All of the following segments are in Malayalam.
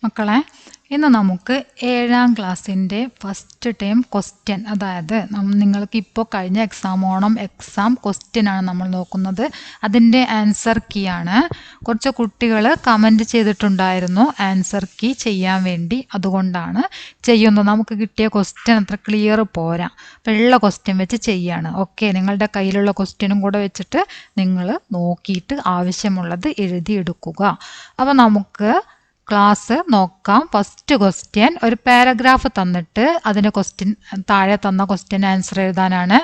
മക്കളെ, ഇന്ന് നമുക്ക് 7ാം ക്ലാസ്സിൻ്റെ ഫസ്റ്റ് ടൈം ക്വസ്റ്റ്യൻ, അതായത് നിങ്ങൾക്ക് ഇപ്പോൾ കഴിഞ്ഞ ഓണം എക്സാം ക്വസ്റ്റ്യനാണ് നമ്മൾ നോക്കുന്നത്. അതിൻ്റെ ആൻസർ കീ ആണ്. കുറച്ച് കുട്ടികൾ കമൻറ്റ് ചെയ്തിട്ടുണ്ടായിരുന്നു ആൻസർ കീ ചെയ്യാൻ വേണ്ടി, അതുകൊണ്ടാണ് ചെയ്യുന്നത്. നമുക്ക് കിട്ടിയ ക്വസ്റ്റ്യൻ അത്ര ക്ലിയർ പോരാ, അപ്പോൾ ഉള്ള ക്വസ്റ്റ്യൻ വെച്ച് ചെയ്യാണ്. ഓക്കെ, നിങ്ങളുടെ കയ്യിലുള്ള ക്വസ്റ്റ്യനും കൂടെ വെച്ചിട്ട് നിങ്ങൾ നോക്കിയിട്ട് ആവശ്യമുള്ളത് എഴുതിയെടുക്കുക. അപ്പോൾ നമുക്ക് ക്ലാസ് നോക്കാം. ഫസ്റ്റ് ക്വസ്റ്റ്യൻ, ഒരു പാരഗ്രാഫ് തന്നിട്ട് അതിന് ക്വസ്റ്റ്യൻ താഴെ തന്ന ക്വസ്റ്റ്യൻ ആൻസർ എഴുതാനാണ്.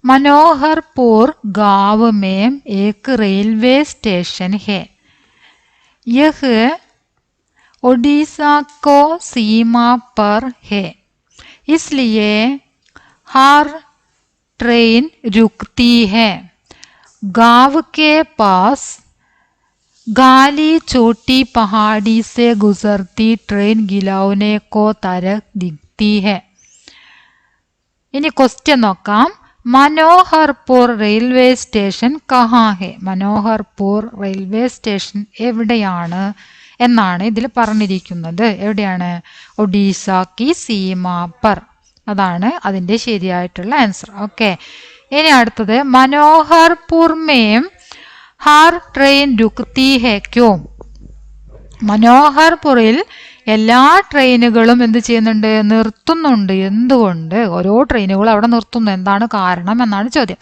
मनोहरपुर गांव में एक रेलवे स्टेशन है. यह ओडिशा को सीमा पर है, इसलिए हर ट्रेन रुकती है. गांव के पास गाली चोटी पहाड़ी से गुजरती ट्रेन गिलौने को तरह दिखती है. इनी क्वेश्चन നോക്കാം. മനോഹർപൂർ റെയിൽവേ സ്റ്റേഷൻ കഹാ ഹെ? മനോഹർപൂർ റെയിൽവേ സ്റ്റേഷൻ എവിടെയാണ് എന്നാണ് ഇതിൽ പറഞ്ഞിരിക്കുന്നത്. എവിടെയാണ്? ഒഡീഷ കി സീമാ പർ. അതാണ് അതിൻ്റെ ശരിയായിട്ടുള്ള ആൻസർ. ഓക്കെ, ഇനി അടുത്തത്, മനോഹർപൂർ മേം ഹർ ട്രെയിൻ രുക്തി ഹെ ക്യോ? മനോഹർപൂറിൽ എല്ലാ ട്രെയിനുകളും എന്ത് ചെയ്യുന്നുണ്ട്? നിർത്തുന്നുണ്ട്. എന്തുകൊണ്ട്? ഓരോ ട്രെയിനുകളും അവിടെ നിർത്തുന്നു. എന്താണ് കാരണം എന്നാണ് ചോദ്യം.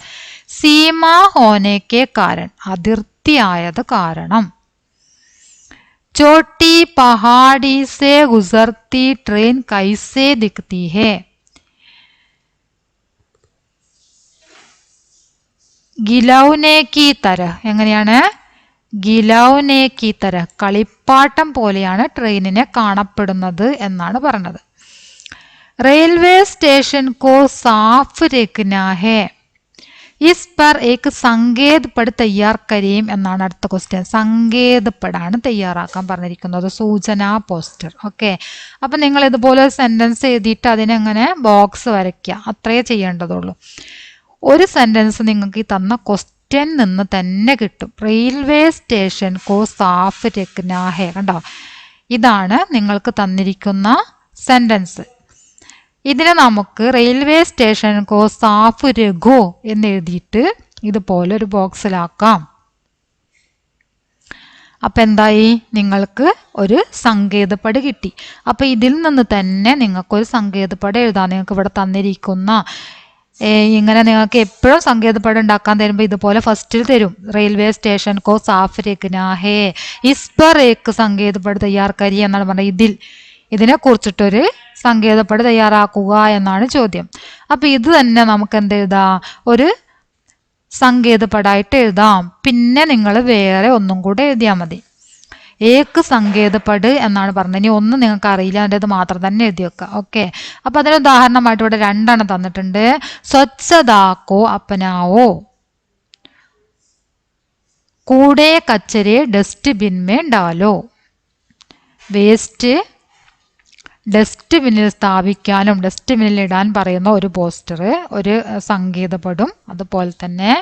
സീമാ ഹോനേക്കെ കാരൺ, അതിർത്തിയായത് കാരണം. ചോട്ടി പഹാടി സേ ഗുസർത്തി ട്രെയിൻ കൈസേ ദിഖ്തി ഹെ? ഗിലൗനെ കി തരഹ്. എങ്ങനെയാണ്? ഗിലൗനെ കി തരഹ്, കളിപ്പാട്ടം പോലെയാണ് ട്രെയിനിനെ കാണപ്പെടുന്നത് എന്നാണ് പറഞ്ഞത്. റെയിൽവേ സ്റ്റേഷൻ കോ സാഫ് രഖ്നാ ഹെ, ഇസ് പർ ഏക് സങ്കേത് പട് തയ്യാർ കരീം എന്നാണ് അടുത്ത ക്വസ്റ്റ്യൻ. സങ്കേത് പടാണ് തയ്യാറാക്കാൻ പറഞ്ഞിരിക്കുന്നത്, സൂചനാ പോസ്റ്റർ. ഓക്കെ, അപ്പം നിങ്ങൾ ഇതുപോലെ സെന്റൻസ് എഴുതിയിട്ട് അതിനെങ്ങനെ ബോക്സ് വരയ്ക്കുക, അത്രയേ ചെയ്യേണ്ടതുള്ളൂ. ഒരു സെന്റൻസ് നിങ്ങൾക്ക് ഈ തന്ന ക്വസ്റ്റ്യൻ നിന്ന് തന്നെ കിട്ടും. റെയിൽവേ സ്റ്റേഷൻ കോ സാഫ് രഖ്നാ ഹെ, കണ്ടോ? ഇതാണ് നിങ്ങൾക്ക് തന്നിരിക്കുന്ന സെന്റൻസ്. ഇതിനെ നമുക്ക് റെയിൽവേ സ്റ്റേഷൻ കോ സാഫ് രഖോ എന്ന് എഴുതിയിട്ട് ഇതുപോലെ ഒരു ബോക്സിലാക്കാം. അപ്പം എന്തായി? നിങ്ങൾക്ക് ഒരു സങ്കേതപ്പട് കിട്ടി. അപ്പം ഇതിൽ നിന്ന് തന്നെ നിങ്ങൾക്കൊരു സങ്കേതപ്പട് എഴുതാം. നിങ്ങൾക്ക് ഇവിടെ തന്നിരിക്കുന്ന ഇങ്ങനെ നിങ്ങൾക്ക് എപ്പോഴും സങ്കേതപ്പട് ഉണ്ടാക്കാൻ തരുമ്പോൾ ഇതുപോലെ ഫസ്റ്റിൽ തരും, റെയിൽവേ സ്റ്റേഷൻ കോ സാഫ് രഖ്നാ ഹേ, ഇസ് പർ ഏക് സങ്കേതപ്പട് തയ്യാർ കരി എന്നാണ് പറഞ്ഞത്. ഇതിനെ കുറിച്ചിട്ടൊരു സങ്കേതപ്പട് തയ്യാറാക്കുക എന്നാണ് ചോദ്യം. അപ്പം ഇത് തന്നെ നമുക്ക് എന്ത് എഴുതാം? ഒരു സങ്കേതപ്പടായിട്ട് എഴുതാം. പിന്നെ നിങ്ങൾ വേറെ ഒന്നും കൂടെ എഴുതിയാൽ മതി. ഏക് സങ്കേതപ്പട് എന്നാണ് പറഞ്ഞത്. ഇനി ഒന്നും നിങ്ങൾക്ക് അറിയില്ല, അതിൻ്റെ മാത്രം തന്നെ എഴുതി വെക്കുക. ഓക്കെ, അപ്പം അതിന് ഉദാഹരണമായിട്ട് ഇവിടെ 2 തന്നിട്ടുണ്ട്. സ്വച്ഛതാക്കോ അപ്പനാവോ, കൂടെ കച്ചരെ ഡസ്റ്റ്ബിൻ മേ ഡാലോ. വേസ്റ്റ് ഡസ്റ്റ്ബിന്നിൽ സ്ഥാപിക്കാനും ഡസ്റ്റ്ബിന്നിൽ ഇടാൻ പറയുന്ന ഒരു പോസ്റ്റർ, ഒരു സങ്കേതപ്പെടും. അതുപോലെ തന്നെ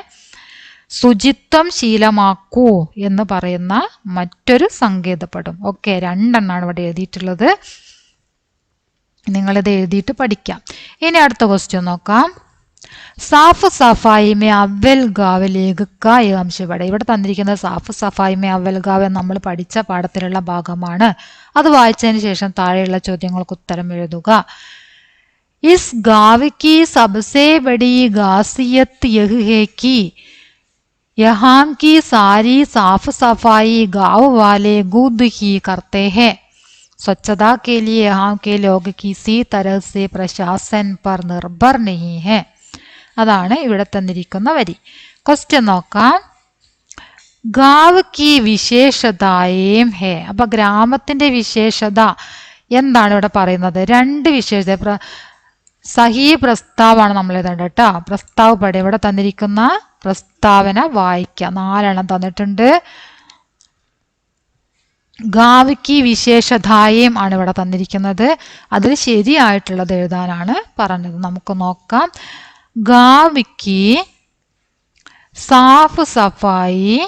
ശുചിത്വം ശീലമാക്കൂ എന്ന് പറയുന്ന മറ്റൊരു സങ്കേതപ്പെടും. ഓക്കെ, 2 ഇവിടെ എഴുതിയിട്ടുള്ളത്. നിങ്ങളിത് എഴുതിയിട്ട് പഠിക്കാം. ഇനി അടുത്ത ക്വസ്റ്റ്യൻ നോക്കാം. സാഫ് സഫായി മേ അവൽ ഗാവ് ലേഖക ഏകാംശപട. ഇവിടെ തന്നിരിക്കുന്നത് സാഫ് സഫായി മേ അവൽ ഗാവ് നമ്മൾ പഠിച്ച പാഠത്തിലുള്ള ഭാഗമാണ്. അത് വായിച്ചതിന് ശേഷം താഴെയുള്ള ചോദ്യങ്ങൾക്ക് ഉത്തരം എഴുതുക. Is Gaon Ki Sabse buddy ഖാസിയത്ത് യഹ് ഹേ കി यहाँ की सारी साफ सफाई गांव वाले खुद ही करते हैं. स्वच्छता के लिए यहाँ के लोग किसी तरह से प्रशासन पर निर्भर नहीं है. അതാണ് ഇവിടെ തന്നിരിക്കുന്ന വരി. ക്വസ്റ്റ്യൻ നോക്കാം. ഗാവ് കി വിശേഷതായേം ഹേ. അപ്പൊ ഗ്രാമത്തിന്റെ വിശേഷത എന്താണ് ഇവിടെ പറയുന്നത്? 2 വിശേഷത. സഹി പ്രസ്താവാണ് നമ്മൾ എഴുതേണ്ടത് കേട്ടോ. പ്രസ്താവ് പടി ഇവിടെ തന്നിരിക്കുന്ന പ്രസ്താവന വായിക്കാം. 4 തന്നിട്ടുണ്ട്. ഗാവിക്ക് വിശേഷതായം ആണ് ഇവിടെ തന്നിരിക്കുന്നത്. അതിൽ ശരിയായിട്ടുള്ളത് എഴുതാനാണ് പറഞ്ഞത്. നമുക്ക് നോക്കാം. ഗാവിക്ക് സാഫ് സഫായി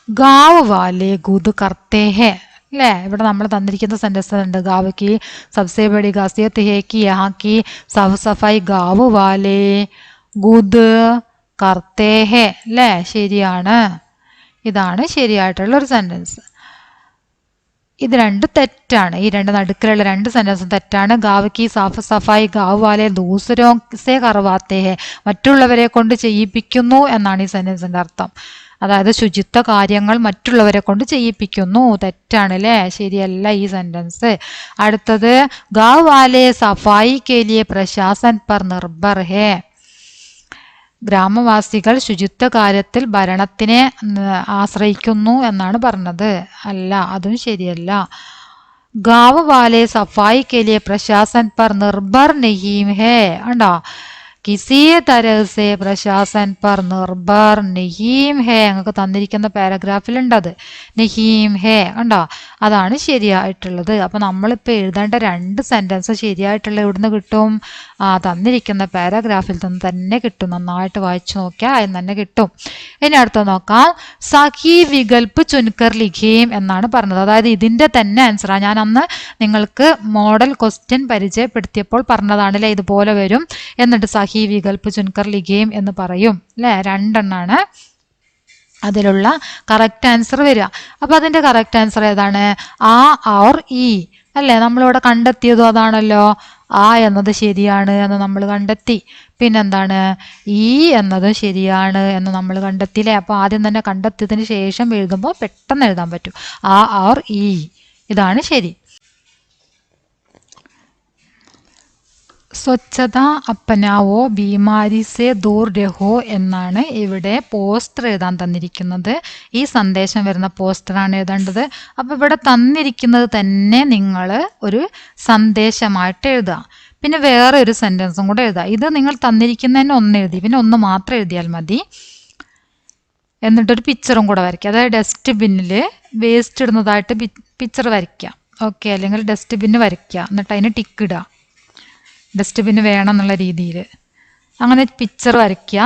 ഗാവ് വാലെ ഗുദ് കർത്തേ ഹെ അല്ലേ. ഇവിടെ നമ്മൾ തന്നിരിക്കുന്ന സെന്റൻസ് ഉണ്ട്. ഗാവ് की सबसे बड़ी खासियत है कि यहाँ की साफ सफाई गाँव वाले ഗുദ് കർത്തേ ഹെ അല്ലേ. ശരിയാണ്. ഇതാണ് ശരിയായിട്ടുള്ള ഒരു സെന്റൻസ്. ഇത് രണ്ട് തെറ്റാണ്. ഈ രണ്ട് നടുക്കിലുള്ള രണ്ട് സെന്റൻസും തെറ്റാണ്. ഗാവ് की साफ सफाई गाँव वाले दूसरों से करवाते हैं, മറ്റുള്ളവരെ കൊണ്ട് ചെയ്യിപ്പിക്കുന്നു എന്നാണ് ഈ സെന്റൻസിന്റെ അർത്ഥം. അതായത് ശുചിത്വ കാര്യങ്ങൾ മറ്റുള്ളവരെ കൊണ്ട് ചെയ്യിപ്പിക്കുന്നു. തെറ്റാണ് അല്ലേ. ശരിയല്ല ഈ സെന്റൻസ്. അടുത്തത് ഗാവ് വാലെ സഫായി കെ ലിയെ പ്രശാസൻ പർ നിർഭർ ഹെ, ഗ്രാമവാസികൾ ശുചിത്വ കാര്യത്തിൽ ഭരണത്തിനെ ആശ്രയിക്കുന്നു എന്നാണ് പറഞ്ഞത്. അല്ല, അതും ശരിയല്ല. ഗാവ് വാലെ സഫായി കെ ലിയെ പ്രശാസൻ പർ നിർഭർ നഹീം ഹെ ഉണ്ടോ. കിസി തരഹ് സെ പ്രശാസൻ പർ നിർഭർ നഹീം ഹെ ഞങ്ങൾക്ക് തന്നിരിക്കുന്ന പാരഗ്രാഫിലുണ്ട്. അത് നഹീം ഹെ ഉണ്ടോ. അതാണ് ശരിയായിട്ടുള്ളത്. അപ്പം നമ്മളിപ്പോൾ എഴുതേണ്ട രണ്ട് സെൻറ്റൻസ് ശരിയായിട്ടുള്ള എവിടുന്ന് കിട്ടും? തന്നിരിക്കുന്ന പാരഗ്രാഫിൽ നിന്ന് തന്നെ കിട്ടും. നന്നായിട്ട് വായിച്ചു നോക്കിയാൽ അതിന് തന്നെ കിട്ടും. ഇനി അടുത്ത നോക്കാം. സഖി വികൽപ്പ് ചുൻകർ ലിഖീം എന്നാണ് പറഞ്ഞത്. അതായത് ഇതിൻ്റെ തന്നെ ആൻസറാണ്. ഞാൻ അന്ന് നിങ്ങൾക്ക് മോഡൽ ക്വസ്റ്റ്യൻ പരിചയപ്പെടുത്തിയപ്പോൾ പറഞ്ഞതാണല്ലേ, ഇതുപോലെ വരും. എന്നിട്ട് സഖി വികൽപ്പ് ചുൻകർ ലിഖീം എന്ന് പറയും അല്ലേ. രണ്ടെണ്ണാണ് അതിലുള്ള കറക്റ്റ് ആൻസർ വരിക. അപ്പം അതിൻ്റെ കറക്റ്റ് ആൻസർ ഏതാണ്? ആ ഓർ ഈ അല്ലേ. നമ്മളിവിടെ കണ്ടെത്തിയതും അതാണല്ലോ. ആ എന്നത് ശരിയാണ് എന്ന് നമ്മൾ കണ്ടെത്തി. പിന്നെന്താണ്? ഈ എന്നതും ശരിയാണ് എന്ന് നമ്മൾ കണ്ടെത്തിയില്ലേ. അപ്പോൾ ആദ്യം തന്നെ കണ്ടെത്തിയതിന് ശേഷം എഴുതുമ്പോൾ പെട്ടെന്ന് എഴുതാൻ പറ്റും. ആ ഓർ ഈ, ഇതാണ് ശരി. സ്വച്ഛത അപ്പനാവോ ബീമാരി സെ ദൂർ രഹോ എന്നാണ് ഇവിടെ പോസ്റ്റർ എഴുതാൻ തന്നിരിക്കുന്നത്. ഈ സന്ദേശം വരുന്ന പോസ്റ്ററാണ് എഴുതേണ്ടത്. അപ്പോൾ ഇവിടെ തന്നിരിക്കുന്നത് തന്നെ നിങ്ങൾ ഒരു സന്ദേശമായിട്ട് എഴുതുക. പിന്നെ വേറെ ഒരു സെൻറ്റൻസും കൂടെ എഴുതുക. ഇത് നിങ്ങൾ തന്നിരിക്കുന്നതിന് ഒന്ന് എഴുതി, പിന്നെ ഒന്ന് മാത്രം എഴുതിയാൽ മതി. എന്നിട്ടൊരു പിക്ചറും കൂടെ വരയ്ക്കുക. അതായത് ഡസ്റ്റ്ബിന്നിൽ വേസ്റ്റ് ഇടുന്നതായിട്ട് പിക്ചർ വരയ്ക്കുക. ഓക്കെ, അല്ലെങ്കിൽ ഡസ്റ്റ്ബിന്ന് വരയ്ക്കുക. എന്നിട്ട് അതിന് ടിക്ക് ഇടുക. ഡസ്റ്റ്ബിന് വേണം എന്നുള്ള രീതിയിൽ അങ്ങനെ പിക്ചർ വരയ്ക്കുക.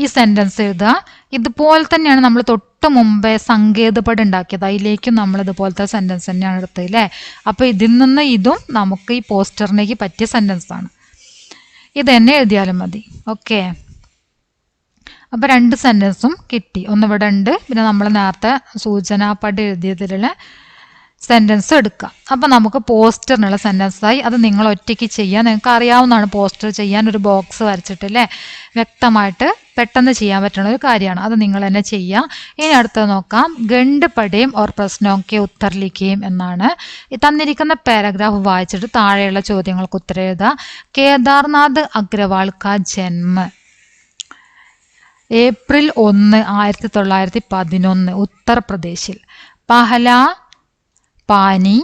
ഈ സെൻറ്റൻസ് എഴുതുക. ഇതുപോലെ തന്നെയാണ് നമ്മൾ തൊട്ട് മുമ്പേ സങ്കേതപടി ഉണ്ടാക്കിയത്. അതിലേക്കും നമ്മൾ ഇതുപോലത്തെ സെൻറ്റൻസ് തന്നെയാണ് എടുത്തത് അല്ലേ. അപ്പോൾ ഇതിൽ നിന്ന് ഇതും നമുക്ക് ഈ പോസ്റ്ററിലേക്ക് പറ്റിയ സെൻറ്റൻസാണ്. ഇത് തന്നെ എഴുതിയാലും മതി. ഓക്കെ, അപ്പോൾ രണ്ട് സെൻറ്റൻസും കിട്ടി. ഒന്നിവിടെ ഉണ്ട്, പിന്നെ നമ്മൾ നേരത്തെ സൂചനാപടി എഴുതിയതിലുള്ള സെൻറ്റൻസ് എടുക്കുക. അപ്പം നമുക്ക് പോസ്റ്ററിനുള്ള സെൻറ്റൻസായി. അത് നിങ്ങൾ ഒറ്റയ്ക്ക് ചെയ്യാൻ നിങ്ങൾക്ക് അറിയാവുന്നതാണ്. പോസ്റ്റർ ചെയ്യാൻ ഒരു ബോക്സ് വരച്ചിട്ടില്ലേ, വ്യക്തമായിട്ട് പെട്ടെന്ന് ചെയ്യാൻ പറ്റുന്ന ഒരു കാര്യമാണ്. അത് നിങ്ങൾ തന്നെ ചെയ്യുക. ഇനി അടുത്തത് നോക്കാം. ഗണ്ട് പടേം ഓർ പ്രശ്നവും കെ ഉത്തർ ലിഖേം എന്നാണ്. തന്നിരിക്കുന്ന പാരഗ്രാഫ് വായിച്ചിട്ട് താഴെയുള്ള ചോദ്യങ്ങൾക്ക് ഉത്തരം എഴുതുക. കേദാർനാഥ് അഗ്രവാൾ കാ ജന്മ ഏപ്രിൽ 1, 1911 ഉത്തർപ്രദേശിൽ. പഹല പാനി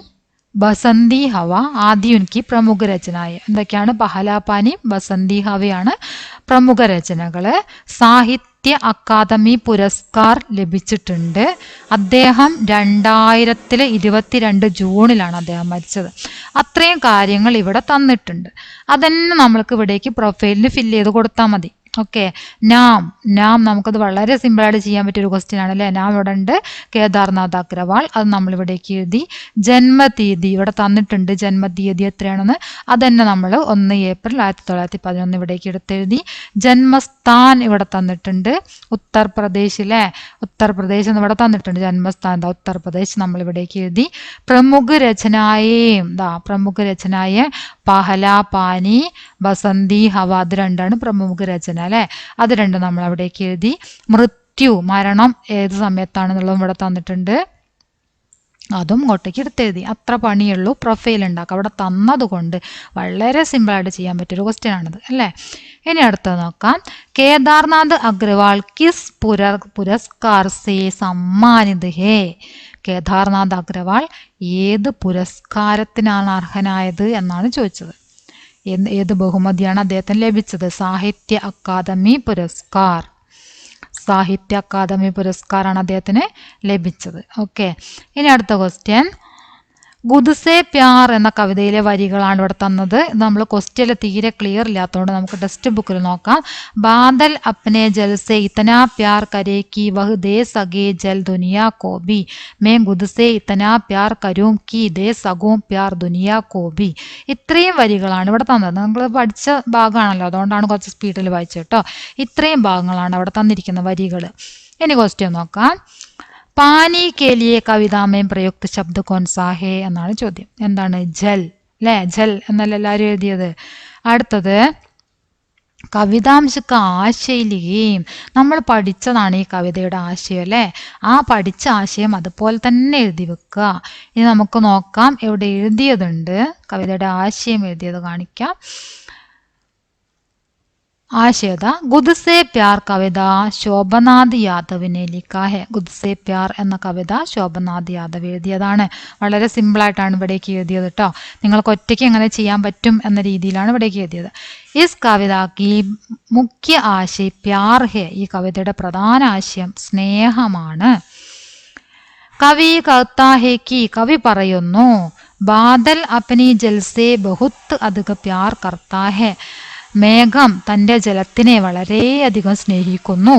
ബസന്തി ഹവ ആദി ഉൻകി പ്രമുഖ രചനായ. എന്തൊക്കെയാണ്? പഹല പാനി ബസന്തി ഹവയാണ് പ്രമുഖ രചനകൾ. സാഹിത്യ അക്കാദമി പുരസ്കാർ ലഭിച്ചിട്ടുണ്ട്. അദ്ദേഹം 2022 ജൂണിലാണ് അദ്ദേഹം മരിച്ചത്. അത്രയും കാര്യങ്ങൾ ഇവിടെ തന്നിട്ടുണ്ട്. അതന്നെ നമ്മൾക്ക് ഇവിടേക്ക് പ്രൊഫൈലിന് ഫില്ല് ചെയ്ത് കൊടുത്താൽ മതി. ഓക്കെ, നാം നമുക്കത് വളരെ സിമ്പിളായിട്ട് ചെയ്യാൻ പറ്റിയൊരു ക്വസ്റ്റ്യൻ ആണ് അല്ലേ. നാം ഇവിടെ ഉണ്ട്, കേദാർനാഥ് അഗ്രവാൾ. അത് നമ്മളിവിടേക്ക് എഴുതി. ജന്മതീയതി ഇവിടെ തന്നിട്ടുണ്ട്. ജന്മതീയതി എത്രയാണെന്ന് അതന്നെ നമ്മൾ 1 ഏപ്രിൽ 1911 ഇവിടേക്ക് എടുത്തെഴുതി. ജന്മസ്ഥാൻ ഇവിടെ തന്നിട്ടുണ്ട്. ഉത്തർപ്രദേശിലെ ഉത്തർപ്രദേശ് എന്ന് ഇവിടെ തന്നിട്ടുണ്ട്. ജന്മസ്ഥാൻ ഉത്തർപ്രദേശ് നമ്മളിവിടേക്ക് എഴുതി. പ്രമുഖ രചനായേയും പ്രമുഖ രചനായ പഹല പാനി ബസന്തി ഹവ, അത് രണ്ടാണ് പ്രമുഖ രചന അല്ലേ. അത് രണ്ടും നമ്മൾ അവിടേക്ക് എഴുതി. മൃത്യു മരണം ഏത് സമയത്താണെന്നുള്ളതും ഇവിടെ തന്നിട്ടുണ്ട്. അതും ഇങ്ങോട്ടേക്ക് എടുത്തെഴുതി. അത്ര പണിയുള്ളൂ പ്രൊഫൈൽ ഉണ്ടാക്കുക. അവിടെ തന്നതുകൊണ്ട് വളരെ സിമ്പിളായിട്ട് ചെയ്യാൻ പറ്റിയൊരു ക്വസ്റ്റ്യൻ ആണിത് അല്ലേ. ഇനി അടുത്തത് നോക്കാം. കേദാർനാഥ് അഗ്രവാൾ കിസ് പുരസ്കാർ സേ സമ്മാനിത് ഹേ. കേദാർനാഥ് അഗ്രവാൾ ഏത് പുരസ്കാരത്തിനാണ് അർഹനായത് എന്നാണ് ചോദിച്ചത്. ഏത് ബഹുമതിയാണ് അദ്ദേഹത്തിന് ലഭിച്ചത്? സാഹിത്യ അക്കാദമി പുരസ്കാർ. സാഹിത്യ അക്കാദമി പുരസ്കാരമാണ് അദ്ദേഹത്തിന് ലഭിച്ചത്. ഓക്കെ, ഇനി അടുത്ത ക്വസ്റ്റ്യൻ. ഗുദ്സേ പ്യാർ എന്ന കവിതയിലെ വരികളാണ് ഇവിടെ തന്നത്. നമ്മൾ ക്വസ്റ്റ്യനിൽ തീരെ ക്ലിയർ ഇല്ലാത്തതുകൊണ്ട് നമുക്ക് ടെക്സ്റ്റ് ബുക്കിൽ നോക്കാം. ബാദൽ അപ്നെ ജൽ സേ ഇത്തനാ പ്യാർ കരേ കി വഹ് ദേ സകേ ജൽ ദുനിയാ കോ ബി മേ ഗുദ്സേ ഇത്തനാ പ്യാർ കരൂം കി ദേ സകൂം പ്യാർ ദുനിയാ കോ ബി. ഇത്രയും വരികളാണ് ഇവിടെ തന്നത്. നിങ്ങൾ പഠിച്ച ഭാഗമാണല്ലോ, അതുകൊണ്ടാണ് കുറച്ച് സ്പീഡിൽ വായിച്ചത് കേട്ടോ. ഇത്രയും ഭാഗങ്ങളാണ് അവിടെ തന്നിരിക്കുന്ന വരികൾ. ഇനി ക്വസ്റ്റ്യൻ നോക്കാം. പാനി കെ ലിയെ കവിതാമയം പ്രയുക്ത ശബ്ദ കോൻസാ ഹേ എന്നാണ് ചോദ്യം. എന്താണ്? ജൽ അല്ലേ? ജൽ എന്നല്ല എല്ലാവരും എഴുതിയത്. അടുത്തത് കവിതാംശക്ക് ആശയിലിയും നമ്മൾ പഠിച്ചതാണ് ഈ കവിതയുടെ ആശയം അല്ലേ? ആ പഠിച്ച ആശയം അതുപോലെ തന്നെ എഴുതി വെക്കുക. ഇനി നമുക്ക് നോക്കാം എവിടെ എഴുതിയതുണ്ട്. കവിതയുടെ ആശയം എഴുതിയത് കാണിക്കാം. ആശയത ഗുദ്സേ പ്യാർ കവിത ശോഭനാഥ് യാദവിനെ ലിഖാ ഹെ. ഗുദ്സേ പ്യാർ എന്ന കവിത ശോഭനാഥ് യാദവ് എഴുതിയതാണ്. വളരെ സിമ്പിളായിട്ടാണ് ഇവിടേക്ക് എഴുതിയത് കേട്ടോ. നിങ്ങൾക്ക് ഒറ്റയ്ക്ക് എങ്ങനെ ചെയ്യാൻ പറ്റും എന്ന രീതിയിലാണ് ഇവിടേക്ക് എഴുതിയത്. ഇസ് കവിതയ്ക്ക് മുഖ്യ ആശയ പ്യാർ ഹെ. ഈ കവിതയുടെ പ്രധാന ആശയം സ്നേഹമാണ്. കവി കഹ്താ ഹെ കി. കവി പറയുന്നു ബാദൽ അപ്നി ജൽസേ ബഹുത് അധിക പ്യാർ കർത്താ ഹെ. മേഘം തൻ്റെ ജലത്തിനെ വളരെയധികം സ്നേഹിക്കുന്നു.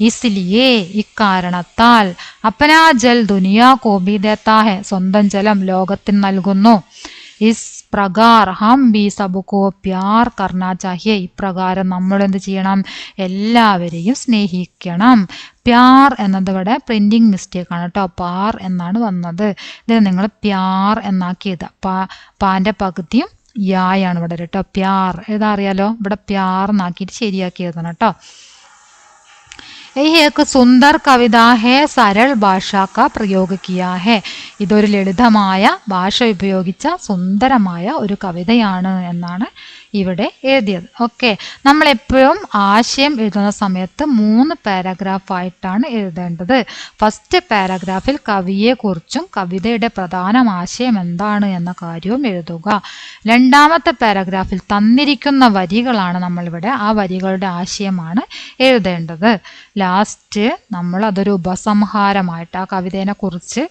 ഇസ്ലിയേ ഇക്കാരണത്താൽ അപ്പനാ ജൽ ദുനിയാ കോ ഭി ദേത്താ ഹെ. സ്വന്തം ജലം ലോകത്തിന് നൽകുന്നു. ഇസ് പ്രകാർ ഹം ബി സബുക്കോ പ്യാർ കർണാ ചാഹിയെ. ഇപ്രകാരം നമ്മൾ എന്ത് ചെയ്യണം? എല്ലാവരെയും സ്നേഹിക്കണം. പ്യാർ എന്നത് ഇവിടെ പ്രിന്റിങ് മിസ്റ്റേക്ക് ആണ് കേട്ടോ. പാർ എന്നാണ് വന്നത്. ഇത് നിങ്ങൾ പ്യാർ എന്നാക്കിയത്. പാൻ്റെ പകുതിയും യായാണ് ഇവിടെ കേട്ടോ. പ്യാർ ഏതാ അറിയാലോ? ഇവിടെ പ്യാർ എന്നാക്കിയിട്ട് ശരിയാക്കി എഴുതണം കേട്ടോ. एक सुंदर कविता है सरल भाषा का प्रयोग किया है. ഇതൊരു ലളിതമായ ഭാഷ ഉപയോഗിച്ച സുന്ദരമായ ഒരു കവിതയാണ് എന്നാണ് ഇവിടെ എഴുതിയത്. ഓക്കെ, നമ്മൾ എപ്പോഴും ആശയം എഴുതുന്ന സമയത്ത് 3 പാരഗ്രാഫായിട്ടാണ് എഴുതേണ്ടത്. ഫസ്റ്റ് പാരഗ്രാഫിൽ കവിയെക്കുറിച്ചും കവിതയുടെ പ്രധാന ആശയം എന്താണ് എന്ന കാര്യവും എഴുതുക. രണ്ടാമത്തെ പാരഗ്രാഫിൽ തന്നിരിക്കുന്ന വരികളാണ് നമ്മളിവിടെ, ആ വരികളുടെ ആശയമാണ് എഴുതേണ്ടത്. ലാസ്റ്റ് നമ്മൾ അതൊരു ഉപസംഹാരമായിട്ട് ആ കവിതയെ കുറിച്ച്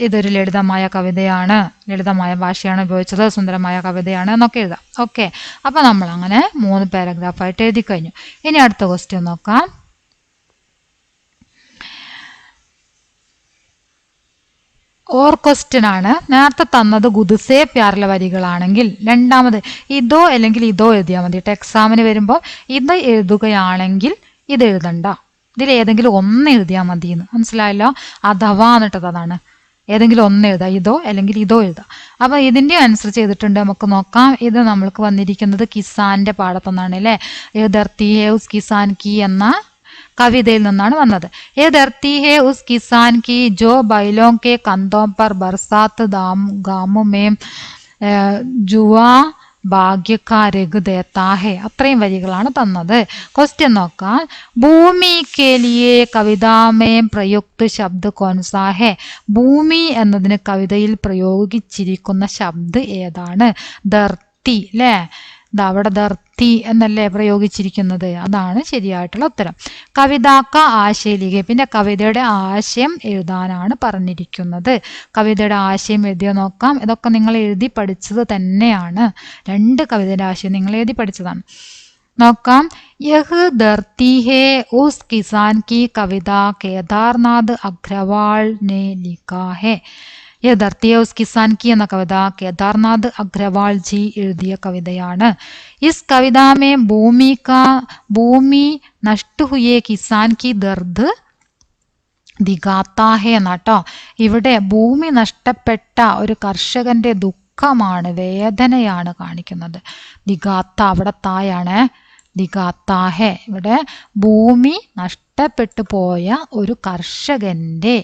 ഇതൊരു ലളിതമായ കവിതയാണ്, ലളിതമായ ഭാഷയാണ് ഉപയോഗിച്ചത്, സുന്ദരമായ കവിതയാണ് എന്നൊക്കെ എഴുതാം. ഓക്കെ, അപ്പൊ നമ്മൾ അങ്ങനെ 3 പാരഗ്രാഫായിട്ട് എഴുതി കഴിഞ്ഞു. ഇനി അടുത്ത ക്വസ്റ്റ്യൻ നോക്കാം. ഓർ ക്വസ്റ്റ്യൻ ആണ്. നേരത്തെ തന്നത് ഗുദ്സേ പ്യാറിലെ വരികളാണെങ്കിൽ രണ്ടാമത് ഇതോ അല്ലെങ്കിൽ ഇതോ എഴുതിയാൽ മതി. എക്സാമിന് വരുമ്പോൾ ഇത് എഴുതുകയാണെങ്കിൽ ഇത് എഴുതണ്ട, ഇതിൽ ഏതെങ്കിലും ഒന്ന് എഴുതിയാൽ മതി എന്ന് മനസ്സിലായല്ലോ. അഥവാ എന്നിട്ടത് അതാണ്, ഏതെങ്കിലും ഒന്ന് എഴുതാം, ഇതോ അല്ലെങ്കിൽ ഇതോ എഴുതാം. അപ്പൊ ഇതിന്റെ അനുസരിച്ച് ചെയ്തിട്ടുണ്ട്. നമുക്ക് നോക്കാം. ഇത് നമ്മൾക്ക് വന്നിരിക്കുന്നത് കിസാന്റെ പാഠത്തൊന്നാണ് അല്ലേ. ഏ ധർത്തി ഹേ ഉസ് കിസാൻ കി എന്ന കവിതയിൽ നിന്നാണ് വന്നത്. ഏ ധർത്തി ഹേ ഉസ് കിസാൻ കി ജോ ബൈലോ കെ കന്തോ പർ ബർസാത്ത് ഗാമു മേം ജുവാ ഭാഗ്യക്കാരക് ദേത്താഹെ. അത്രയും വരികളാണ് തന്നത്. ക്വസ്റ്റ്യൻ നോക്കാം. ഭൂമി കെ ലിയെ കവിതാമേം പ്രയുക്ത ശബ്ദ കോൻസാഹെ. ഭൂമി എന്നതിന് കവിതയിൽ പ്രയോഗിച്ചിരിക്കുന്ന ശബ്ദ ഏതാണ്? ധർത്തി അല്ലേ. അവിടെ ധർത്തി എന്നല്ലേ പ്രയോഗിച്ചിരിക്കുന്നത്, അതാണ് ശരിയായിട്ടുള്ള ഉത്തരം. കവിതാക്ക ആശയലിക, പിന്നെ കവിതയുടെ ആശയം എഴുതാനാണ് പറഞ്ഞിരിക്കുന്നത്. കവിതയുടെ ആശയം എഴുതിയ നോക്കാം. ഇതൊക്കെ നിങ്ങൾ എഴുതി പഠിച്ചത് തന്നെയാണ്. 2 കവിതയുടെ ആശയം നിങ്ങൾ എഴുതി പഠിച്ചതാണ്. നോക്കാം. യഹ് ധർത്തി ഹേ ഉസ് കിസാൻ കി കവിത കേദാർനാഥ് അഗ്രവാൾ നെ ലിഖാ ഹേ. യഹ് ധർത്തി ഹേ ഉസ് കിസാൻ കി എന്ന കവിത കേദാർനാഥ് അഗ്രവാൾ ജി എഴുതിയ കവിതയാണ്. ഇസ് കവിതാമേ ഭൂമി നഷ്ട ഹുയേ കിസാൻ കി ദർദ് ദിഗാത്താ ഹേ എന്നാട്ടോ. ഇവിടെ ഭൂമി നഷ്ടപ്പെട്ട ഒരു കർഷകന്റെ ദുഃഖമാണ്, വേദനയാണ് കാണിക്കുന്നത്. ദിഗാത്ത അവിടെ തായാണ്, ദിഗാത്താഹെ. ഇവിടെ ഭൂമി നഷ്ടപ്പെട്ടു പോയ ഒരു കർഷകന്റെ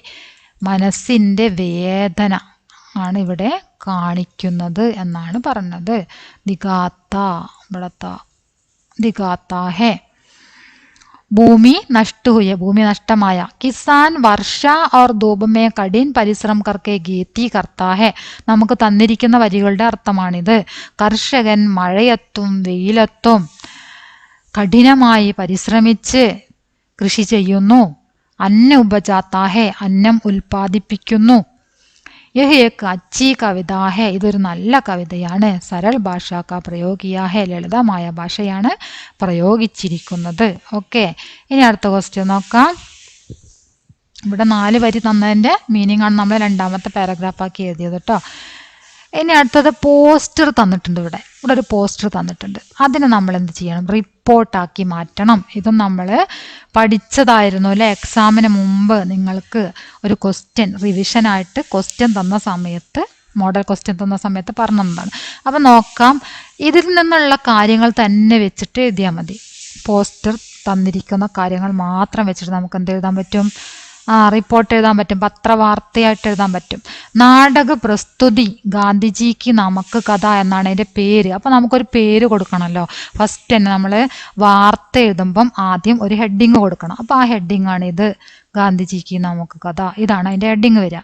മനസ്സിന്റെ വേദന ആണ് ഇവിടെ കാണിക്കുന്നത് എന്നാണ് പറഞ്ഞത്. ദിഗാത്ത ഇവിടത്ത ദിഗാത്താഹെ. ഭൂമി നഷ്ട ഹുയ, ഭൂമി നഷ്ടമായ. കിസാൻ വർഷ और धूप में कठिन परिश्रम करके खेती करता है. നമുക്ക് തന്നിരിക്കുന്ന വരികളുടെ അർത്ഥമാണിത്. കർഷകൻ മഴയത്തും വെയിലത്തും കഠിനമായി പരിശ്രമിച്ച് കൃഷി ചെയ്യുന്നു. അന്ന ഉപജാത്താഹെ, അന്നം ഉൽപ്പാദിപ്പിക്കുന്നു. യഹ് ഏക് അച്ചി കവിത ഹെ, ഇതൊരു നല്ല കവിതയാണ്. സരൾ ഭാഷ കാ പ്രयोग किया है, ലളിതമായ ഭാഷയാണ് പ്രയോഗിച്ചിരിക്കുന്നത്. ഓക്കെ, ഇനി അടുത്ത ക്വസ്റ്റ്യൻ നോക്കാം. ഇവിടെ 4 വരി തന്നതിൻ്റെ മീനിങ് ആണ് നമ്മൾ രണ്ടാമത്തെ പാരഗ്രാഫാക്കി എഴുതിയത് കേട്ടോ. ഇനി അടുത്തത് പോസ്റ്റർ തന്നിട്ടുണ്ട്. ഇവിടെ ഒരു പോസ്റ്റർ തന്നിട്ടുണ്ട്. അതിന് നമ്മൾ എന്ത് ചെയ്യണം? റിപ്പോർട്ടാക്കി മാറ്റണം. ഇതും നമ്മൾ പഠിച്ചതായിരുന്നു അല്ലേ? എക്സാമിന് മുമ്പ് നിങ്ങൾക്ക് ഒരു ക്വസ്റ്റ്യൻ റിവിഷനായിട്ട് ക്വസ്റ്റ്യൻ തന്ന സമയത്ത്, മോഡൽ ക്വസ്റ്റ്യൻ തന്ന സമയത്ത് പറഞ്ഞതാണ്. അപ്പം നോക്കാം, ഇതിൽ നിന്നുള്ള കാര്യങ്ങൾ തന്നെ വെച്ചിട്ട് എഴുതിയാൽ മതി. പോസ്റ്റർ തന്നിരിക്കുന്ന കാര്യങ്ങൾ മാത്രം വെച്ചിട്ട് നമുക്ക് എന്ത് എഴുതാൻ പറ്റും? റിപ്പോർട്ട് എഴുതാൻ പറ്റും, പത്രവാർത്തയായിട്ട് എഴുതാൻ പറ്റും. നാടക പ്രസ്തുതി ഗാന്ധിജിക്ക് നമുക്ക് കഥ എന്നാണ് അതിൻ്റെ പേര്. അപ്പം നമുക്കൊരു പേര് കൊടുക്കണമല്ലോ. ഫസ്റ്റ് തന്നെ നമ്മൾ വാർത്ത എഴുതുമ്പം ആദ്യം ഒരു ഹെഡിങ് കൊടുക്കണം. അപ്പോൾ ആ ഹെഡിങ് ആണ് ഇത്, ഗാന്ധിജിക്ക് നമുക്ക് കഥ, ഇതാണ് അതിൻ്റെ ഹെഡിങ് വരിക.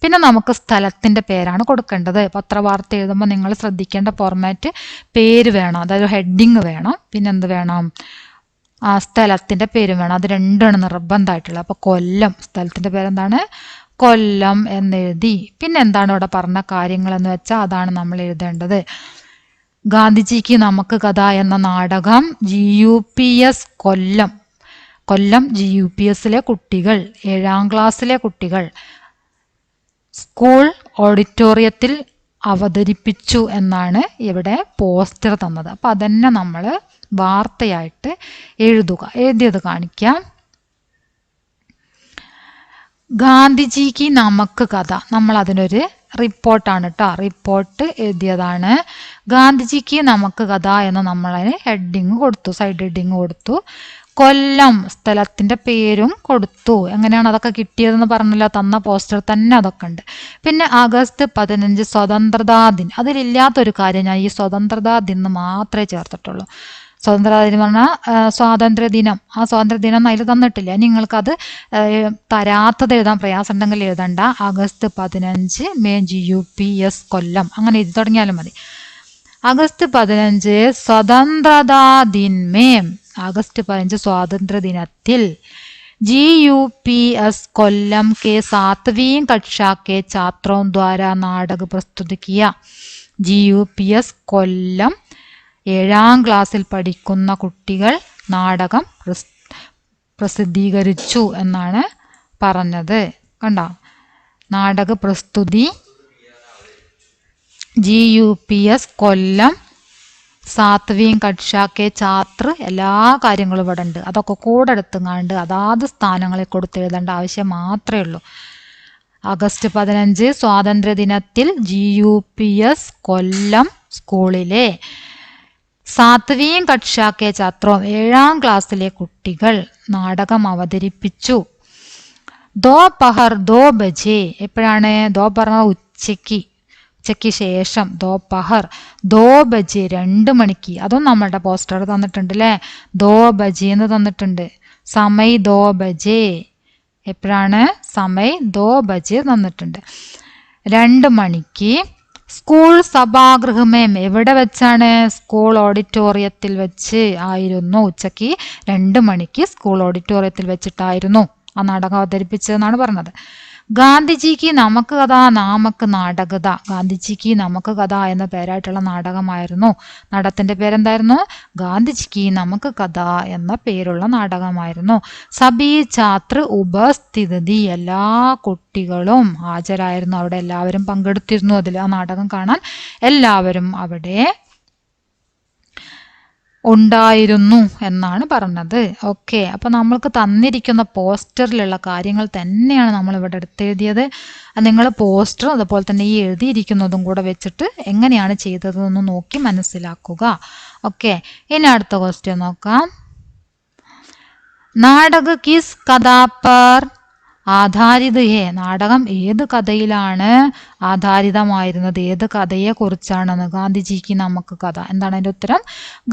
പിന്നെ നമുക്ക് സ്ഥലത്തിൻ്റെ പേരാണ് കൊടുക്കേണ്ടത്. പത്രവാർത്ത എഴുതുമ്പോൾ നിങ്ങൾ ശ്രദ്ധിക്കേണ്ട ഫോർമാറ്റ് പേര് വേണം, അതായത് ഹെഡിങ് വേണം, പിന്നെ എന്ത് വേണം? സ്ഥലത്തിൻ്റെ പേരും വേണം. അത് രണ്ടാണ് നിർബന്ധമായിട്ടുള്ളത്. അപ്പോൾ കൊല്ലം, സ്ഥലത്തിൻ്റെ പേരെന്താണ്? കൊല്ലം എന്നെഴുതി. പിന്നെ എന്താണ് ഇവിടെ പറഞ്ഞ കാര്യങ്ങളെന്ന് വെച്ചാൽ അതാണ് നമ്മൾ എഴുതേണ്ടത്. ഗാന്ധിജിക്ക് നമുക്ക് കഥ എന്ന നാടകം GUPS കൊല്ലം, GUPSലെ കുട്ടികൾ, 7ാം ക്ലാസ്സിലെ കുട്ടികൾ സ്കൂൾ ഓഡിറ്റോറിയത്തിൽ അവതരിപ്പിച്ചു എന്നാണ് ഇവിടെ പോസ്റ്റർ തന്നത്. അപ്പം അതന്നെ നമ്മൾ വാർത്തയായിട്ട് എഴുതുക. എഴുതിയത് കാണിക്കാം. ഗാന്ധിജിക്ക് നമുക്ക് കഥ, നമ്മൾ അതിനൊരു റിപ്പോർട്ടാണ് കേട്ടോ, റിപ്പോർട്ട് എഴുതിയതാണ്. ഗാന്ധിജിക്ക് നമുക്ക് കഥ എന്ന് നമ്മളതിന് ഹെഡിങ് കൊടുത്തു, സൈഡ് ഹെഡിങ് കൊടുത്തു. കൊല്ലം സ്ഥലത്തിൻ്റെ പേരും കൊടുത്തു. എങ്ങനെയാണ് അതൊക്കെ കിട്ടിയതെന്ന് പറഞ്ഞില്ല, തന്ന പോസ്റ്റർ തന്നെ അതൊക്കെ ഉണ്ട്. പിന്നെ ആഗസ്റ്റ് 15 സ്വതന്ത്രതാ ദിൻ, അതിലില്ലാത്തൊരു കാര്യം ഞാൻ ഈ സ്വതന്ത്രതാ ദിൻ മാത്രമേ ചേർത്തിട്ടുള്ളൂ. സ്വതന്ത്രദിനം പറഞ്ഞാൽ സ്വാതന്ത്ര്യദിനം, ആ സ്വാതന്ത്ര്യദിനം അതിൽ തന്നിട്ടില്ല. നിങ്ങൾക്കത് തരാത്തത് എഴുതാൻ പ്രയാസം ഉണ്ടെങ്കിൽ എഴുതണ്ട. ആഗസ്റ്റ് 15 മേ GUPS കൊല്ലം, അങ്ങനെ എഴുതി തുടങ്ങിയാലും മതി. ആഗസ്റ്റ് 15 സ്വതന്ത്രതാ ദിൻ മേ, ആഗസ്റ്റ് 15 സ്വാതന്ത്ര്യദിനത്തിൽ GUPS കൊല്ലം के 7वीं कक्षा के छात्रों द्वारा नाटक प्रस्तुत किया. GUPS കൊല്ലം 7ാം ക്ലാസ്സിൽ പഠിക്കുന്ന കുട്ടികൾ നാടകം പ്രസിദ്ധീകരിച്ചു എന്നാണ് പറഞ്ഞത്. കണ്ടോ? നാടക പ്രസ്തുതി GUPS കൊല്ലം 7वीं कक्षा के छात्र, എല്ലാ കാര്യങ്ങളും ഇവിടെ ഉണ്ട്. അതൊക്കെ കൂടെ എടുത്തുങ്ങാണ്ട് അതാത് സ്ഥാനങ്ങളിൽ കൊടുത്ത് എഴുതേണ്ട ആവശ്യം മാത്രമേ ഉള്ളൂ. ആഗസ്റ്റ് 15 സ്വാതന്ത്ര്യദിനത്തിൽ GUPS കൊല്ലം സ്കൂളിലെ 7वीं कक्षा के छात्रों 7ാം ക്ലാസ്സിലെ കുട്ടികൾ നാടകം അവതരിപ്പിച്ചു. दोपहर 2 बजे, എപ്പോഴാണ്? दोपहर ഉച്ചയ്ക്ക് ശേഷം. दोपहर 2 बजे 2 മണിക്ക്. അതും നമ്മളുടെ പോസ്റ്റർ തന്നിട്ടുണ്ട് അല്ലേ? 2 बजे എന്ന് തന്നിട്ടുണ്ട്. സമയ് 2 बजे, എപ്പോഴാണ്? സമയ് 2 बजे തന്നിട്ടുണ്ട്. 2 മണിക്ക്. സ്കൂൾ സഭാഗൃഹമേം, എവിടെ വെച്ചാണ്? സ്കൂൾ ഓഡിറ്റോറിയത്തിൽ വെച്ച് ആയിരുന്നു. ഉച്ചയ്ക്ക് 2 മണിക്ക് സ്കൂൾ ഓഡിറ്റോറിയത്തിൽ വെച്ചിട്ടായിരുന്നു ആ നാടകം അവതരിപ്പിച്ചതെന്നാണ് പറഞ്ഞത്. ഗാന്ധിജിക്ക് നമുക്ക് കഥ നാമക്ക് നാടകത, ഗാന്ധിജിക്ക് നമുക്ക് കഥ എന്ന പേരായിട്ടുള്ള നാടകമായിരുന്നു. നാടകത്തിന്റെ പേരെന്തായിരുന്നു? ഗാന്ധിജിക്ക് നമുക്ക് കഥ എന്ന പേരുള്ള നാടകമായിരുന്നു. സബി ഛാത്ര ഉപസ്ഥിതി, എല്ലാ കുട്ടികളും ഹാജരായിരുന്നു. അവിടെ എല്ലാവരും പങ്കെടുത്തിരുന്നു. അതിൽ ആ നാടകം കാണാൻ എല്ലാവരും അവിടെ ഉണ്ടായിരുന്നു എന്നാണ് പറഞ്ഞത്. ഓക്കെ, അപ്പൊ നമ്മൾക്ക് തന്നിരിക്കുന്ന പോസ്റ്ററിലുള്ള കാര്യങ്ങൾ തന്നെയാണ് നമ്മൾ ഇവിടെ എടുത്തെഴുതിയത്. നിങ്ങൾ പോസ്റ്ററും അതുപോലെ തന്നെ ഈ എഴുതിയിരിക്കുന്നതും കൂടെ വെച്ചിട്ട് എങ്ങനെയാണ് ചെയ്തതെന്ന് നോക്കി മനസ്സിലാക്കുക. ഓക്കെ, ഇനി അടുത്ത ക്വസ്റ്റ്യൻ നോക്കാം. നാടക കിസ് കഥാ പർ ആധാരിത ഹേ, നാടകം ഏത് കഥയിലാണ് ആധാരിതമായിരുന്നത്? ഏത് കഥയെ കുറിച്ചാണെന്ന്? ഗാന്ധിജിക്ക് നമുക്ക് കഥ. എന്താണ് അതിൻ്റെ ഉത്തരം?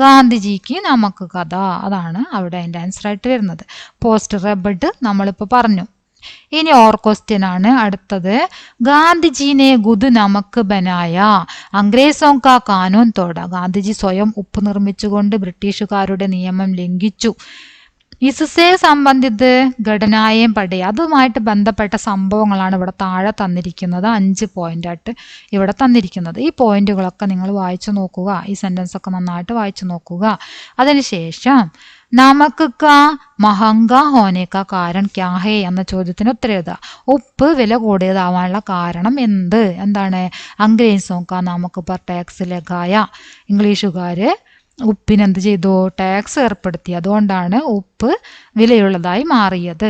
ഗാന്ധിജിക്ക് നമുക്ക് കഥ. അതാണ് അവിടെ അതിൻ്റെ ആൻസർ ആയിട്ട് വരുന്നത്. പോസ്റ്റർ റബ്ബഡ് നമ്മളിപ്പോൾ പറഞ്ഞു. ഇനി ഓർ ക്വസ്റ്റ്യൻ ആണ് അടുത്തത്. ഗാന്ധിജിനെ ഗുദ് നമക്ക് ബനായ, അംഗ്രേസോ കാ കാനൂൻ തോട, ഗാന്ധിജി സ്വയം ഉപ്പ് നിർമ്മിച്ചുകൊണ്ട് ബ്രിട്ടീഷുകാരുടെ നിയമം ലംഘിച്ചു. ഇസുസെ സംബന്ധിത് ഘടനായം പടേ അതുമായിട്ട് ബന്ധപ്പെട്ട സംഭവങ്ങളാണ് ഇവിടെ താഴെ തന്നിരിക്കുന്നത്. 5 പോയിന്റായിട്ട് ഇവിടെ തന്നിരിക്കുന്നത്. ഈ പോയിന്റുകളൊക്കെ നിങ്ങൾ വായിച്ചു നോക്കുക. ഈ സെന്റൻസ് ഒക്കെ നന്നായിട്ട് വായിച്ചു നോക്കുക. അതിനുശേഷം നമുക്ക് മഹങ്ക ഹോനേക്ക കാരൺ ക്യാ ഹേ എന്ന ചോദ്യത്തിന് ഉത്തരം എഴുതുക. ഉപ്പ് വില കൂടിയതാവാനുള്ള കാരണം എന്താണ്? അംഗ്രേസോക്ക നമുക്ക് പർ ടാക്സ് ലഗായ. ഇംഗ്ലീഷുകാര് ഉപ്പിന് എന്ത് ചെയ്തു? ടാക്സ് ഏർപ്പെടുത്തി. അതുകൊണ്ടാണ് ഉപ്പ് വിലയുള്ളതായി മാറിയത്.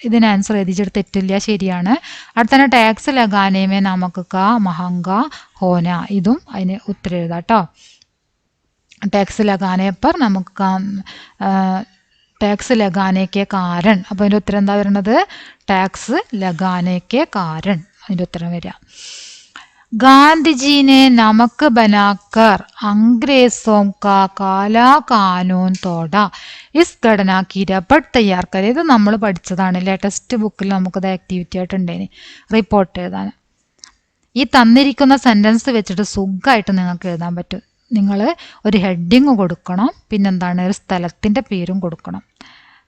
ഇതിന് ആൻസർ എഴുതിച്ചിട്ട് തെറ്റില്ല, ശരിയാണ്. അടുത്തന്നെ ടാക്സ് ലഗാനേമേ നമുക്ക് മഹങ്ക ഹോന, ഇതും അതിന് ഉത്തരം എഴുതാട്ടോ. टैक्स लगाने पर നമുക്ക് ടാക്സ് ലഗാനേക്കെ കാരൺ. അപ്പോൾ അതിൻ്റെ ഉത്തരം എന്താ വരുന്നത്? ടാക്സ് ലഗാനേക്കെ കാരൺ. അതിൻ്റെ ഉത്തരം വരിക. ഗാന്ധിജീനെ നമക്ക് ബനാക്കർ അംഗ്രേസോം കാ കാലാ കാനൂൻ തോട ഇസ് ഘടന കി രബട്ട് തയ്യാർ കരെ. ഇത് നമ്മൾ പഠിച്ചതാണ്. ടെക്സ്റ്റ് ബുക്കിൽ നമുക്കത് ആക്ടിവിറ്റി ആയിട്ടുണ്ടേനി റിപ്പോർട്ട് എഴുതാൻ. ഈ തന്നിരിക്കുന്ന സെൻറ്റൻസ് വെച്ചിട്ട് സുഖമായിട്ട് നിങ്ങൾക്ക് എഴുതാൻ പറ്റും. നിങ്ങൾ ഒരു ഹെഡിങ് കൊടുക്കണം, പിന്നെന്താണ് ഒരു സ്ഥലത്തിൻ്റെ പേരും കൊടുക്കണം.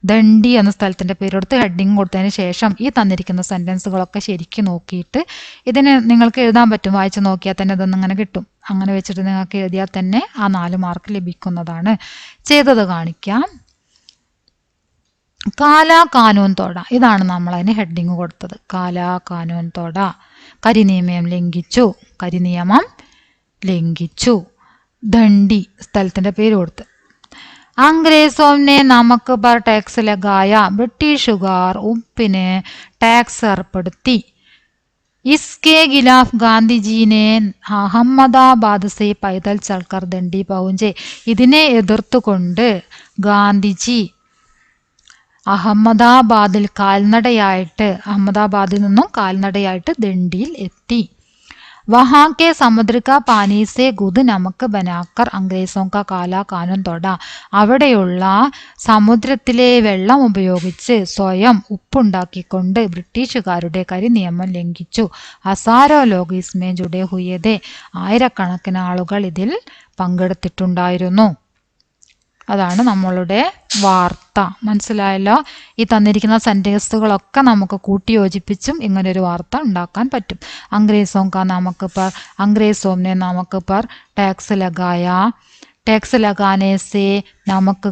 ദണ്ഡി എന്ന സ്ഥലത്തിൻ്റെ പേര് കൊടുത്ത് ഹെഡിങ് കൊടുത്തതിന് ശേഷം ഈ തന്നിരിക്കുന്ന സെൻറ്റൻസുകളൊക്കെ ശരിക്കും നോക്കിയിട്ട് ഇതിന് നിങ്ങൾക്ക് എഴുതാൻ പറ്റും. വായിച്ച് നോക്കിയാൽ തന്നെ ഇതൊന്നും ഇങ്ങനെ കിട്ടും. അങ്ങനെ വെച്ചിട്ട് നിങ്ങൾക്ക് എഴുതിയാൽ തന്നെ ആ 4 മാർക്ക് ലഭിക്കുന്നതാണ്. ചെയ്തത് കാണിക്കാം. കാലാ കാനൂൻ തോട, ഇതാണ് നമ്മൾ അതിന് ഹെഡിങ് കൊടുത്തത്. കാലാ കാനൂൻ തോട, കരിനിയമം ലംഘിച്ചു. കരിനിയമം ലംഘിച്ചു. ദണ്ഡി സ്ഥലത്തിൻ്റെ പേര് കൊടുത്ത്. അംഗ്രേസോനെ നമുക്ക് പർ ടാക്സ് ലഗായ, ബ്രിട്ടീഷുകാർ ഉപ്പിന് ടാക്സ് ഏർപ്പെടുത്തി. इसके खिलाफ गांधी ने അഹമ്മദാബാദ് സെ പൈതൽ ചൽക്കർ ദണ്ഡി പहुंचे. ഇതിനെ എതിർത്തുകൊണ്ട് ഗാന്ധിജി അഹമ്മദാബാദിൽ അഹമ്മദാബാദിൽ നിന്നും കാൽനടയായിട്ട് ദണ്ഡിയിൽ എത്തി. वहाँ के समुद्र का पानी से गुद नमक बनाकर अंग्रेजों का काला कानून तोड़ा. അവിടെയുള്ള സമുദ്രത്തിലെ വെള്ളം ഉപയോഗിച്ച് സ്വയം ഉപ്പുണ്ടാക്കിക്കൊണ്ട് ബ്രിട്ടീഷുകാരുടെ കരിനിയമം ലംഘിച്ചു. ഹസാരോ ലോഗ് ഇസ്മേ ജുഡേ ഹുയേ, ആയിരക്കണക്കിന് ആളുകൾ ഇതിൽ പങ്കെടുത്തിട്ടുണ്ടായിരുന്നു. അതാണ് നമ്മളുടെ വാർത്ത. മനസ്സിലായല്ലോ? ഈ തന്നിരിക്കുന്ന സെൻറ്റൻസുകളൊക്കെ നമുക്ക് കൂട്ടിയോജിപ്പിച്ചും ഇങ്ങനൊരു വാർത്ത ഉണ്ടാക്കാൻ പറ്റും. അംഗ്രേസോംനെ നമുക്ക് പർ ടാക്സ് ലഗായ, टैक्स लगाने से नमक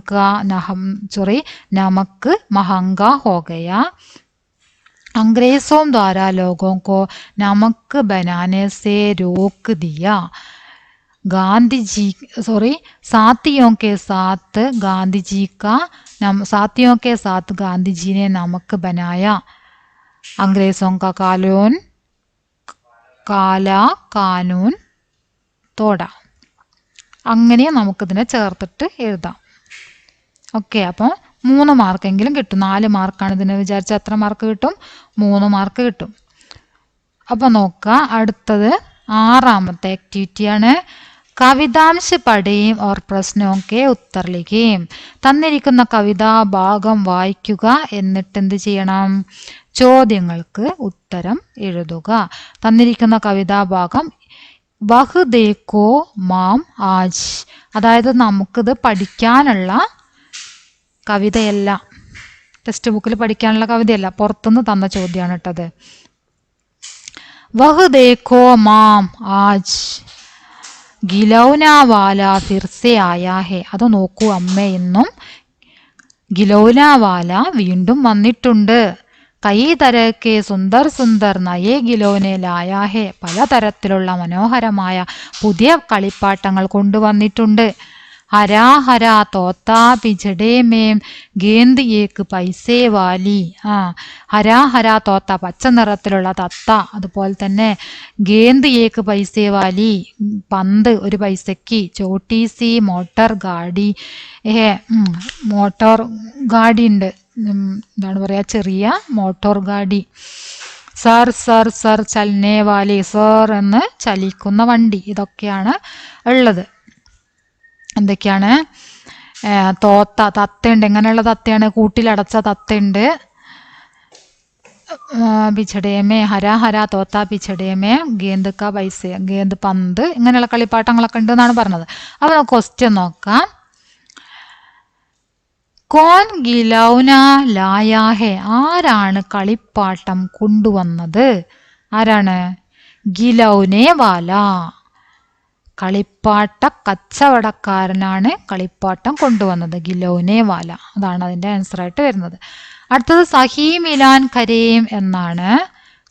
महंगा हो गया. अंग्रेजों द्वारा लोगों को नमक बनाने से रोक दिया. साथियों के साथ गांधी जी ने नमक बनाया. अंग्रेजों का काला कानून तोड़ा. അങ്ങനെ നമുക്കിതിനെ ചേർത്തിട്ട് എഴുതാം. ഓക്കെ, അപ്പോൾ 3 മാർക്കെങ്കിലും കിട്ടും. 4 മാർക്കാണ് ഇതിനെ വിചാരിച്ചാൽ എത്ര മാർക്ക് കിട്ടും? 3 മാർക്ക് കിട്ടും. അപ്പോൾ നോക്കുക, അടുത്തത് 6ാമത്തെ ആക്ടിവിറ്റിയാണ്. കവിതാംശ പഠിയും ഓർ പ്രശ്നമൊക്കെ ഉത്തർ ലിഖിയും. തന്നിരിക്കുന്ന കവിതാ ഭാഗം വായിക്കുക, എന്നിട്ട് എന്ത് ചെയ്യണം? ചോദ്യങ്ങൾക്ക് ഉത്തരം എഴുതുക. തന്നിരിക്കുന്ന കവിതാഭാഗം വഹ് ദേക്കോ മാം ആജ്, അതായത് നമുക്കിത് പഠിക്കാനുള്ള കവിതയല്ല, ടെക്സ്റ്റ് ബുക്കിൽ പഠിക്കാനുള്ള കവിതയല്ല, പുറത്തുനിന്ന് തന്ന ചോദ്യമാണ് കേട്ടത്. വഹ് ദേക്കോ മാം ആജ് ഗിലൗനാവാല ഫിർസെ ആയാ ഹേ. അത് നോക്കൂ അമ്മേ, എന്നും ഗിലൗനാവാല വീണ്ടും വന്നിട്ടുണ്ട്. കൈ തരക്കെ സുന്ദർ സുന്ദർ നയേ ഗിലോനെ ലായാ ഹേ. പലതരത്തിലുള്ള മനോഹരമായ പുതിയ കളിപ്പാട്ടങ്ങൾ കൊണ്ടുവന്നിട്ടുണ്ട്. ഹരാ ഹരാ തോത്താ പിജടേ മേം ഗേന്ദ് ഏക്ക് പൈസേ വാലി. ഹരാ ഹരാ തോത്ത പച്ച നിറത്തിലുള്ള തത്ത, അതുപോലെ തന്നെ ഗേന്ദ് ഏക്ക് പൈസേ വാലി പന്ത് 1 പൈസയ്ക്ക്. ചോട്ടീസി മോട്ടോർ ഗാഡി, മോട്ടോർ ഗാഡി ഉണ്ട്, എന്താണ് പറയുക, ചെറിയ മോട്ടോർ ഗാഡി. സർ സർ സർ ചലനേ വാലി, സർ എന്ന് ചലിക്കുന്ന വണ്ടി. ഇതൊക്കെയാണ് ഉള്ളത്. എന്തൊക്കെയാണ്? തോത്ത, തത്തയുണ്ട്. എങ്ങനെയുള്ള തത്തയാണ്? കൂട്ടിലടച്ച തത്തയുണ്ട്. പിച്ചടേമേ ഹരാ ഹരാ തോത്ത പിച്ചടേമേ ഗേന്ദ് കാ പൈസ, ഗേന്ദ് പന്ത്, ഇങ്ങനെയുള്ള കളിപ്പാട്ടങ്ങളൊക്കെ ഉണ്ട് എന്നാണ് പറഞ്ഞത്. അപ്പോൾ ക്വസ്റ്റ്യൻ നോക്കാം. കോൻ ഗിലൗന ലായാഹെ, ആരാണ് കളിപ്പാട്ടം കൊണ്ടുവന്നത്? ആരാണ്? ഗിലൗനെ വാല, കളിപ്പാട്ട കച്ചവടക്കാരനാണ് കളിപ്പാട്ടം കൊണ്ടുവന്നത്. ഗിലൗനെ വാല, അതാണ് അതിന്റെ ആൻസർ ആയിട്ട് വരുന്നത്. അടുത്തത് സഹി മിലാൻ കരേം എന്നാണ്.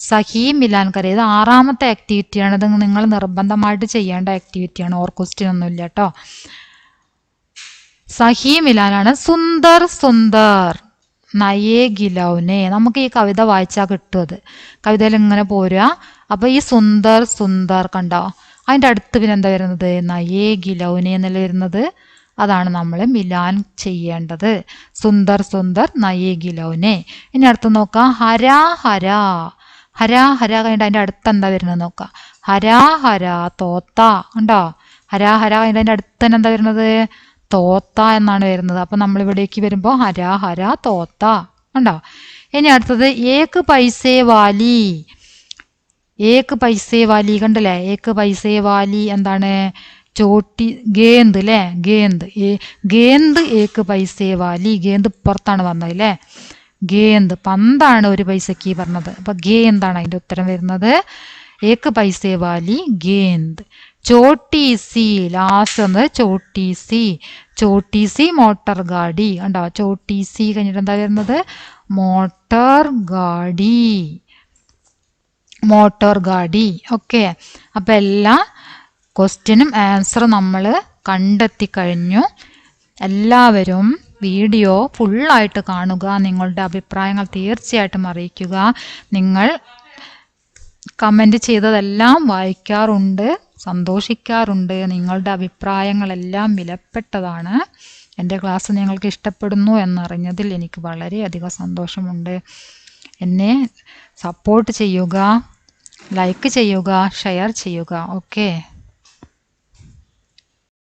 സഹി മിലാൻ കരേം, ഇത് 6ാമത്തെ ആക്ടിവിറ്റിയാണ്. ഇത് നിങ്ങൾ നിർബന്ധമായിട്ട് ചെയ്യേണ്ട ആക്ടിവിറ്റിയാണ്. ക്വസ്റ്റ്യൻ ഒന്നുമില്ല കേട്ടോ. സഹി മിലാനാണ്. സുന്ദർ സുന്ദർ നയേ ഗിലൗനെ, നമുക്ക് ഈ കവിത വായിച്ചാൽ കിട്ടും. അത് കവിതയിൽ ഇങ്ങനെ പോരുക. അപ്പൊ ഈ സുന്ദർ സുന്ദർ കണ്ടോ, അതിൻ്റെ അടുത്ത് പിന്നെ എന്താ വരുന്നത്? നയേ ഗിലൗനെ എന്നല്ല വരുന്നത്. അതാണ് നമ്മൾ മിലാൻ ചെയ്യേണ്ടത്. സുന്ദർ സുന്ദർ നയേ ഗിലൗനെ. ഇനി അടുത്ത് നോക്കാം. ഹരാ ഹരാ, ഹരാ ഹരാ കഴിഞ്ഞിട്ട് അതിൻ്റെ അടുത്ത് എന്താ വരുന്നത് നോക്കാം. ഹരാ ഹരാ തോത്ത, ഉണ്ടോ? ഹരാ ഹരാ കഴിഞ്ഞിട്ട് അതിൻ്റെ അടുത്ത് തന്നെ എന്താ വരുന്നത്? തോത്ത എന്നാണ് വരുന്നത്. അപ്പൊ നമ്മൾ ഇവിടേക്ക് വരുമ്പോൾ ഹരാ ഹരാ തോത്ത, ഉണ്ടോ? ഇനി അടുത്തത് ഏക്ക് പൈസേ വാലി. ഏക്ക് പൈസേ വാലി കണ്ടല്ലേ? ഏക്ക് പൈസേ വാലി എന്താണ്? ചോട്ടി ഗേന്ത് അല്ലേ? ഗേന്ത്, ഗേന്ത് ഏക്ക് പൈസേ വാലി. ഗേന്ത് പുറത്താണ് വന്നത് അല്ലേ? ഗേന്ത് പന്താണ് 1 പൈസക്ക് പറഞ്ഞത്. അപ്പൊ ഗേന്താണ് അതിന്റെ ഉത്തരം വരുന്നത്. ഏക്ക് പൈസേ വാലി ഗേന്ത്. ചോട്ടി സി, ലാസ്റ്റ് വന്നത് Chhoti C. Chhoti C motor ഗാഡി, കണ്ടോ? ചോട്ടി സി കഴിഞ്ഞിട്ട് എന്താ വരുന്നത്? മോട്ടോർ ഗാഡി, മോട്ടോർ ഗാഡി. ഓക്കെ, അപ്പൊ എല്ലാ ക്വസ്റ്റ്യനും ആൻസറും നമ്മൾ കണ്ടെത്തി കഴിഞ്ഞു. എല്ലാവരും വീഡിയോ ഫുള്ളായിട്ട് കാണുക. നിങ്ങളുടെ അഭിപ്രായങ്ങൾ തീർച്ചയായിട്ടും അറിയിക്കുക. നിങ്ങൾ കമൻറ്റ് ചെയ്തതെല്ലാം വായിക്കാറുണ്ട്, സന്തോഷിക്കാറുണ്ട്. നിങ്ങളുടെ അഭിപ്രായങ്ങളെല്ലാം വിലപ്പെട്ടതാണ്. എൻ്റെ ക്ലാസ് നിങ്ങൾക്ക് ഇഷ്ടപ്പെടുന്നു എന്നറിഞ്ഞതിൽ എനിക്ക് വളരെയധികം സന്തോഷമുണ്ട്. എന്നെ സപ്പോർട്ട് ചെയ്യുക, ലൈക്ക് ചെയ്യുക, ഷെയർ ചെയ്യുക. ഓക്കെ.